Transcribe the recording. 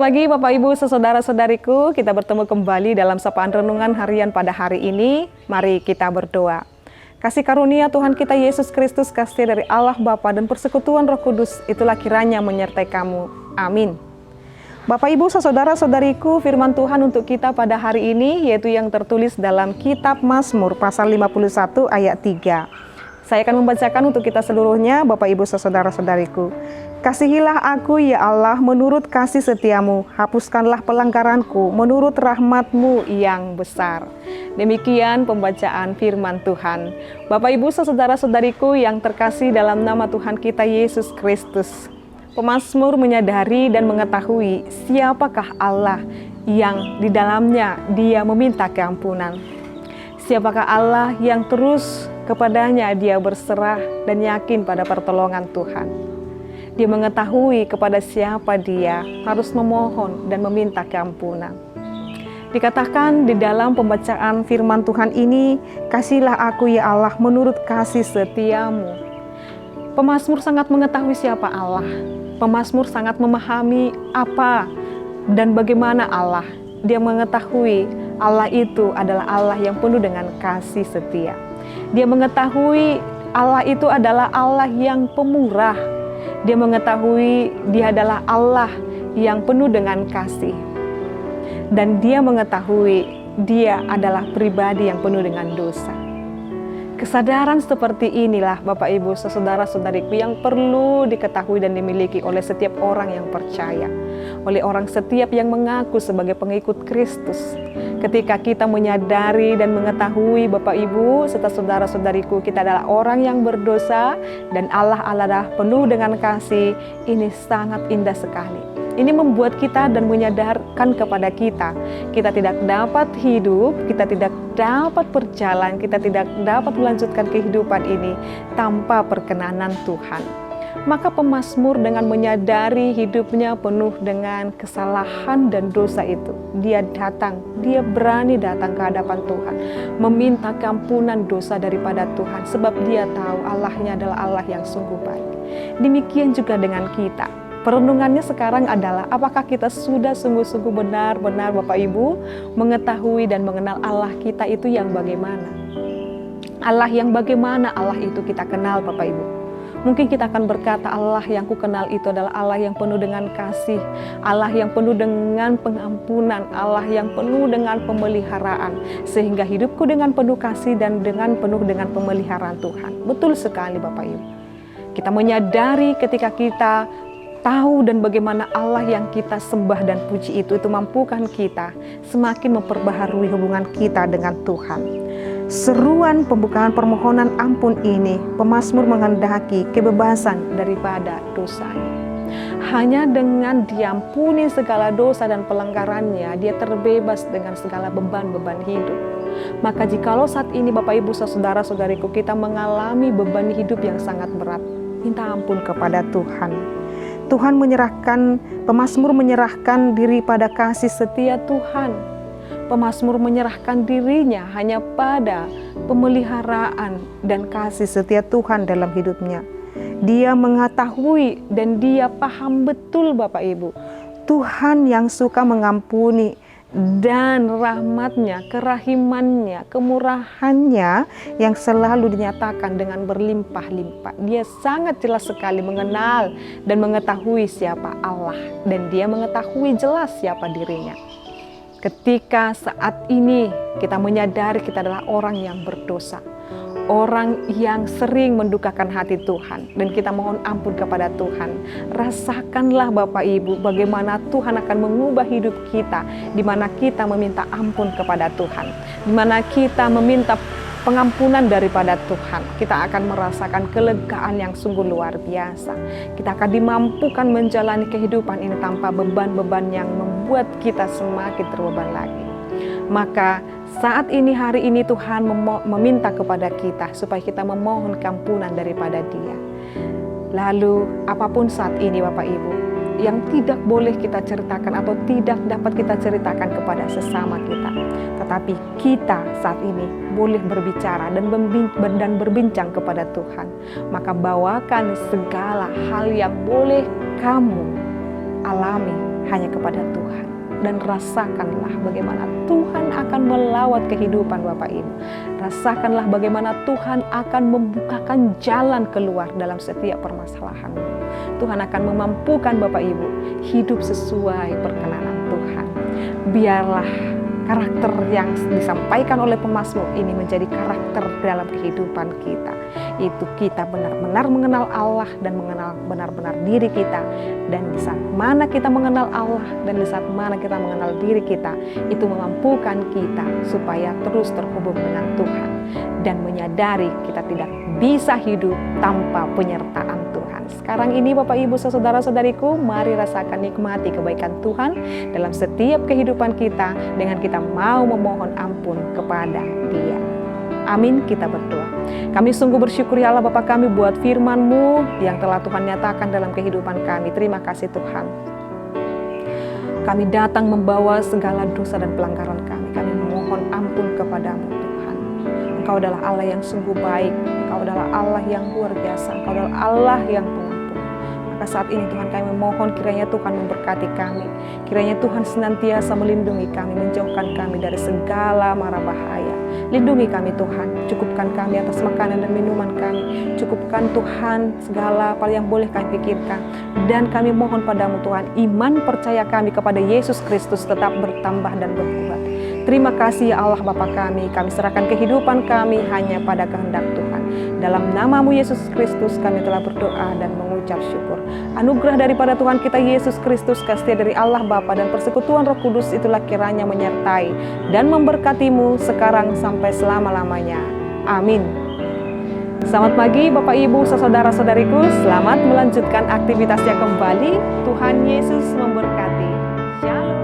Selamat pagi Bapak Ibu saudara-saudariku, kita bertemu kembali dalam sapaan renungan harian pada hari ini. Mari kita berdoa. Kasih karunia Tuhan kita Yesus Kristus, kasih dari Allah Bapa dan persekutuan Roh Kudus, itulah kiranya menyertai kamu. Amin. Bapak Ibu saudara-saudariku, firman Tuhan untuk kita pada hari ini yaitu yang tertulis dalam kitab Mazmur pasal 51 ayat 3. Saya akan membacakan untuk kita seluruhnya, Bapak Ibu saudara-saudariku. Kasihilah aku ya Allah menurut kasih setiamu, hapuskanlah pelanggaranku menurut rahmatmu yang besar. Demikian pembacaan firman Tuhan. Bapak Ibu saudara-saudariku yang terkasih dalam nama Tuhan kita Yesus Kristus. Pemazmur menyadari dan mengetahui siapakah Allah yang di dalamnya dia meminta keampunan. Siapakah Allah yang terus kepadanya dia berserah dan yakin pada pertolongan Tuhan. Dia mengetahui kepada siapa dia harus memohon dan meminta keampunan. Dikatakan di dalam pembacaan firman Tuhan ini, kasihlah aku ya Allah menurut kasih setiamu. Pemazmur sangat mengetahui siapa Allah. Pemazmur sangat memahami apa dan bagaimana Allah. Dia mengetahui Allah itu adalah Allah yang penuh dengan kasih setia. Dia mengetahui Allah itu adalah Allah yang pemurah. Dia mengetahui dia adalah Allah yang penuh dengan kasih. Dan dia mengetahui dia adalah pribadi yang penuh dengan dosa. Kesadaran seperti inilah Bapak Ibu saudara-saudariku yang perlu diketahui dan dimiliki oleh setiap orang yang percaya. Oleh orang setiap yang mengaku sebagai pengikut Kristus. Ketika kita menyadari dan mengetahui Bapak Ibu serta saudara-saudariku kita adalah orang yang berdosa dan Allah adalah penuh dengan kasih, ini sangat indah sekali. Ini membuat kita dan menyadarkan kepada kita tidak dapat hidup, kita tidak dapat berjalan, kita tidak dapat melanjutkan kehidupan ini tanpa perkenanan Tuhan. Maka pemazmur dengan menyadari hidupnya penuh dengan kesalahan dan dosa itu, dia berani datang ke hadapan Tuhan, meminta keampunan dosa daripada Tuhan, sebab dia tahu Allahnya adalah Allah yang sungguh baik. Demikian juga dengan kita. Perenungannya sekarang adalah apakah kita sudah sungguh-sungguh benar-benar Bapak Ibu mengetahui dan mengenal Allah kita itu yang bagaimana. Allah yang bagaimana Allah itu kita kenal Bapak Ibu. Mungkin kita akan berkata Allah yang ku kenal itu adalah Allah yang penuh dengan kasih, Allah yang penuh dengan pengampunan, Allah yang penuh dengan pemeliharaan. Sehingga hidupku dengan penuh kasih dan penuh dengan pemeliharaan Tuhan. Betul sekali Bapak Ibu. Kita menyadari ketika kita tahu dan bagaimana Allah yang kita sembah dan puji itu mampukan kita semakin memperbaharui hubungan kita dengan Tuhan. Seruan pembukaan permohonan ampun ini, pemazmur menghendaki kebebasan daripada dosanya. Hanya dengan diampuni segala dosa dan pelanggarannya, dia terbebas dengan segala beban-beban hidup. Maka jikalau saat ini Bapak Ibu saudara-saudariku kita mengalami beban hidup yang sangat berat, minta ampun kepada Tuhan. Tuhan pemazmur menyerahkan diri pada kasih setia Tuhan. Pemazmur menyerahkan dirinya hanya pada pemeliharaan dan kasih setia Tuhan dalam hidupnya. Dia mengetahui dan dia paham betul Bapak Ibu, Tuhan yang suka mengampuni dan rahmatnya, kerahimannya, kemurahannya yang selalu dinyatakan dengan berlimpah-limpah. Dia sangat jelas sekali mengenal dan mengetahui siapa Allah. Dan dia mengetahui jelas siapa dirinya. Ketika saat ini kita menyadari kita adalah orang yang berdosa, orang yang sering mendukakan hati Tuhan, dan kita mohon ampun kepada Tuhan. Rasakanlah Bapak Ibu bagaimana Tuhan akan mengubah hidup kita, di mana kita meminta ampun kepada Tuhan, di mana kita meminta pengampunan daripada Tuhan. Kita akan merasakan kelegaan yang sungguh luar biasa. Kita akan dimampukan menjalani kehidupan ini tanpa beban-beban yang membuat kita semakin terbeban lagi. Maka saat ini, hari ini Tuhan meminta kepada kita supaya kita memohon keampunan daripada Dia. Lalu apapun saat ini Bapak Ibu yang tidak boleh kita ceritakan atau tidak dapat kita ceritakan kepada sesama kita, tetapi kita saat ini boleh berbicara dan berbincang kepada Tuhan. Maka bawakan segala hal yang boleh kamu alami hanya kepada Tuhan. Dan rasakanlah bagaimana Tuhan akan melawat kehidupan Bapak Ibu. Rasakanlah bagaimana Tuhan akan membukakan jalan keluar dalam setiap permasalahan. Tuhan akan memampukan Bapak Ibu hidup sesuai perkenanan Tuhan. Biarlah karakter yang disampaikan oleh pemazmur ini menjadi karakter dalam kehidupan kita. Itu kita benar-benar mengenal Allah dan mengenal benar-benar diri kita. Dan di saat mana kita mengenal Allah dan di saat mana kita mengenal diri kita, itu memampukan kita supaya terus terhubung dengan Tuhan dan menyadari kita tidak bisa hidup tanpa penyertaan Tuhan. Sekarang ini Bapak Ibu saudara-saudariku, mari rasakan nikmati kebaikan Tuhan dalam setiap kehidupan kita dengan kita mau memohon ampun kepada Dia. Amin, kita berdoa. Kami sungguh bersyukur ya Allah Bapa kami buat firman-Mu yang telah Tuhan nyatakan dalam kehidupan kami. Terima kasih Tuhan. Kami datang membawa segala dosa dan pelanggaran kami. Kami memohon ampun kepadamu Tuhan. Engkau adalah Allah yang sungguh baik. Engkau adalah Allah yang luar biasa. Engkau adalah Allah yang pengampun. Maka saat ini Tuhan kami memohon kiranya Tuhan memberkati kami. Kiranya Tuhan senantiasa melindungi kami, menjauhkan kami dari segala mara bahaya. Lindungi kami Tuhan, cukupkan kami atas makanan dan minuman kami. Cukupkan Tuhan segala apa yang boleh kami pikirkan. Dan kami mohon padamu Tuhan, iman percaya kami kepada Yesus Kristus tetap bertambah dan berkuat. Terima kasih ya Allah Bapa kami serahkan kehidupan kami hanya pada kehendak Tuhan. Dalam nama-Mu Yesus Kristus kami telah berdoa dan mengucap syukur. Anugerah daripada Tuhan kita Yesus Kristus, kasih dari Allah Bapa dan persekutuan Roh Kudus itulah kiranya menyertai dan memberkati-Mu sekarang sampai selama-lamanya. Amin. Selamat pagi Bapak Ibu saudara-saudariku, selamat melanjutkan aktivitasnya kembali. Tuhan Yesus memberkati. Shalom.